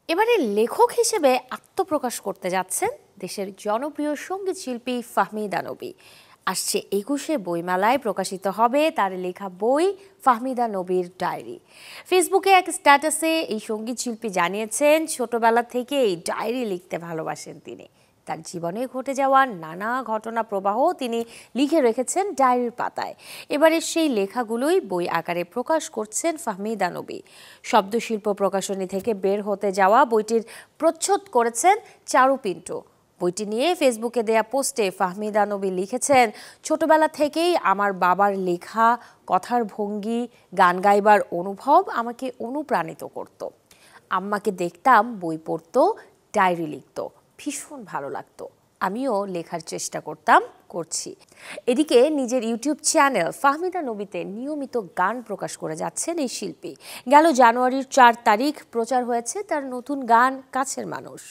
এবারে লেখক হিসেবে আত্মপ্রকাশ করতে যাচ্ছেন দেশের জনপ্রিয় সঙ্গীত শিল্পী ফাহমিদা নবী। আসছে ২১শে বইমেলায় প্রকাশিত হবে তার লেখা বই ফাহমিদা নবীর ডায়েরি। ফেসবুকে এক স্ট্যাটাসে এই সঙ্গীত শিল্পী জানিয়েছেন ছোটবেলা থেকেই ডায়েরি লিখতে ভালোবাসেন তিনি। তার জীবনে ঘটে যাওয়া নানা ঘটনা প্রবাহ তিনি লিখে রেখেছেন ডায়েরির পাতায়। এবারে সেই লেখাগুলোই বই আকারে প্রকাশ করছেন ফাহমিদা নবী। শব্দশিল্প প্রকাশনী থেকে বের হতে যাওয়া বইটির প্রচ্ছদ করেছেন চারু পিন্টু। বইটি নিয়ে ফেসবুকে দেয়া পোস্টে ফাহমিদা নবী লিখেছেন, ছোটবেলা থেকেই আমার বাবার লেখা, কথার ভঙ্গি, গান গাইবার অনুভব আমাকে অনুপ্রাণিত করত। আম্মাকে দেখতাম বই পড়তো, ডায়েরি লিখত, ভীষণ ভালো লাগতো। আমিও লেখার চেষ্টা করছি। এদিকে নিজের ইউটিউব চ্যানেল ফাহমিদা নবীতে নিয়মিত গান প্রকাশ করে যাচ্ছেন এই শিল্পী। গেল জানুয়ারির ৪ তারিখ প্রচার হয়েছে তার নতুন গান কাছের মানুষ।